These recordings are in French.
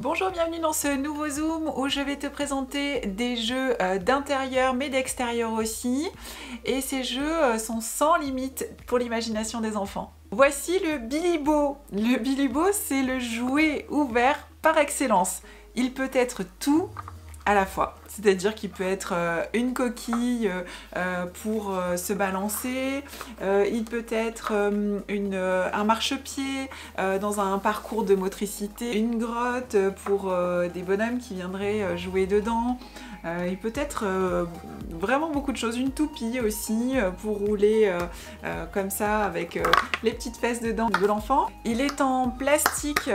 Bonjour, bienvenue dans ce nouveau Zoom où je vais te présenter des jeux d'intérieur mais d'extérieur aussi. Et ces jeux sont sans limite pour l'imagination des enfants. Voici le Bilibo. Le Bilibo, c'est le jouet ouvert par excellence. Il peut être tout à la fois. C'est-à-dire qu'il peut être une coquille pour se balancer, il peut être un marchepied dans un parcours de motricité, une grotte pour des bonhommes qui viendraient jouer dedans. Il peut être vraiment beaucoup de choses, une toupie aussi pour rouler comme ça avec les petites fesses dedans de l'enfant. Il est en plastique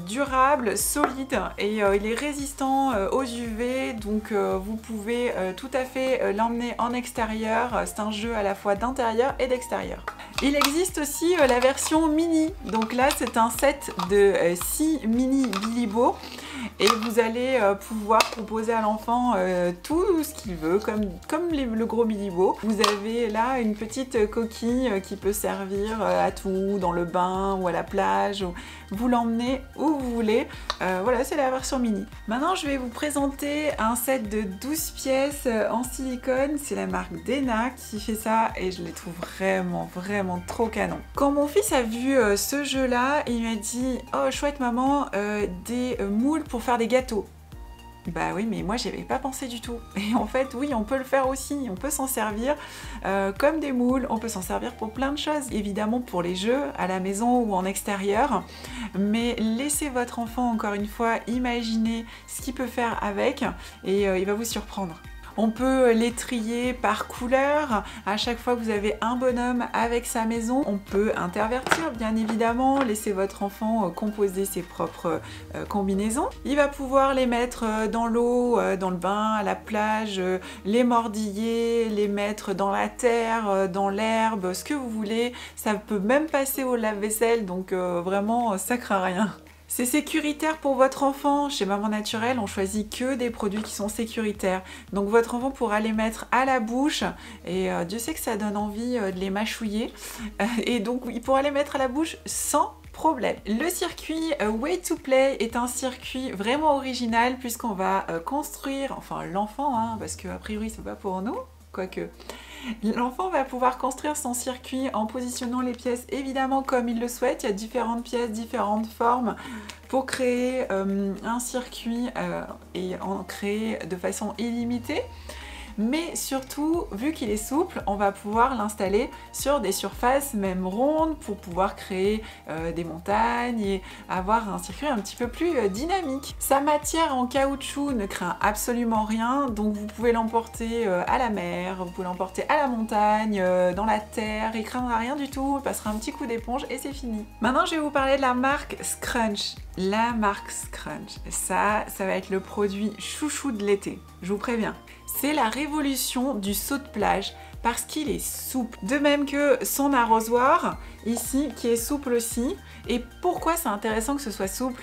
durable, solide et il est résistant aux UV, donc vous pouvez tout à fait l'emmener en extérieur. C'est un jeu à la fois d'intérieur et d'extérieur. Il existe aussi la version mini, donc là c'est un set de 6 mini Bilibo et vous allez pouvoir proposer à l'enfant tout ce qu'il veut, comme le gros Bilibo. Vous avez là une petite coquille qui peut servir à tout, dans le bain ou à la plage. Vous l'emmenez où vous voulez. Voilà, c'est la version mini. Maintenant, je vais vous présenter un set de 12 pièces en silicone. C'est la marque Dena qui fait ça et je les trouve vraiment trop canon. Quand mon fils a vu ce jeu-là, il m'a dit « Oh, chouette maman, des moules pour faire des gâteaux ». Bah oui, mais moi j'y avais pas pensé du tout. Et en fait, oui, on peut le faire aussi, on peut s'en servir comme des moules, on peut s'en servir pour plein de choses. Évidemment pour les jeux, à la maison ou en extérieur, mais laissez votre enfant, encore une fois, imaginer ce qu'il peut faire avec et il va vous surprendre. On peut les trier par couleur. À chaque fois que vous avez un bonhomme avec sa maison, on peut intervertir, bien évidemment, laisser votre enfant composer ses propres combinaisons. Il va pouvoir les mettre dans l'eau, dans le bain, à la plage, les mordiller, les mettre dans la terre, dans l'herbe, ce que vous voulez. Ça peut même passer au lave-vaisselle, donc vraiment, ça craint rien. C'est sécuritaire pour votre enfant. Chez Maman Naturelle, on choisit que des produits qui sont sécuritaires. Donc votre enfant pourra les mettre à la bouche et Dieu sait que ça donne envie de les mâchouiller. Et donc il pourra les mettre à la bouche sans problème. Le circuit Way to Play est un circuit vraiment original puisqu'on va construire, enfin l'enfant, hein, parce que a priori c'est pas pour nous, quoique. L'enfant va pouvoir construire son circuit en positionnant les pièces évidemment comme il le souhaite. Il y a différentes pièces, différentes formes pour créer un circuit et en créer de façon illimitée. Mais surtout, vu qu'il est souple, on va pouvoir l'installer sur des surfaces même rondes pour pouvoir créer des montagnes et avoir un circuit un petit peu plus dynamique. Sa matière en caoutchouc ne craint absolument rien, donc vous pouvez l'emporter à la mer, vous pouvez l'emporter à la montagne, dans la terre, il ne craindra rien du tout, il passera un petit coup d'éponge et c'est fini. Maintenant, je vais vous parler de la marque Scrunch. La marque Scrunch, ça va être le produit chouchou de l'été, je vous préviens. C'est la révolution du saut de plage parce qu'il est souple. De même que son arrosoir, ici, qui est souple aussi. Et pourquoi c'est intéressant que ce soit souple?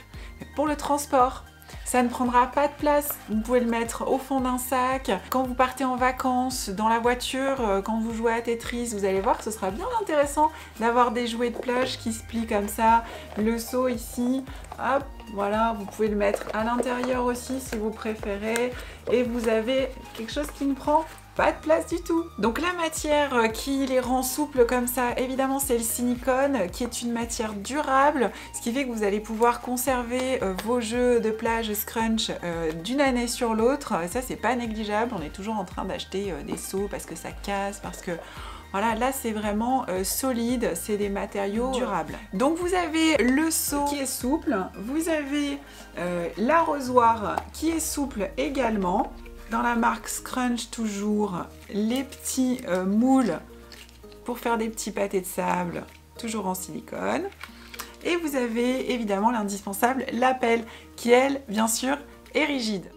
Pour le transport. Ça ne prendra pas de place, vous pouvez le mettre au fond d'un sac. Quand vous partez en vacances, dans la voiture, quand vous jouez à Tetris, vous allez voir que ce sera bien intéressant d'avoir des jouets de plage qui se plient comme ça. Le seau ici, hop, voilà, vous pouvez le mettre à l'intérieur aussi si vous préférez. Et vous avez quelque chose qui ne prend pas de place du tout. Donc la matière qui les rend souples comme ça, évidemment c'est le silicone qui est une matière durable, ce qui fait que vous allez pouvoir conserver vos jeux de plage Scrunch d'une année sur l'autre. Ça c'est pas négligeable, on est toujours en train d'acheter des seaux parce que ça casse, parce que voilà, là c'est vraiment solide, c'est des matériaux durables. Donc vous avez le seau qui est souple, vous avez l'arrosoir qui est souple également. Dans la marque Scrunch toujours, les petits moules pour faire des petits pâtés de sable, toujours en silicone. Et vous avez évidemment l'indispensable, la pelle, qui elle, bien sûr, est rigide.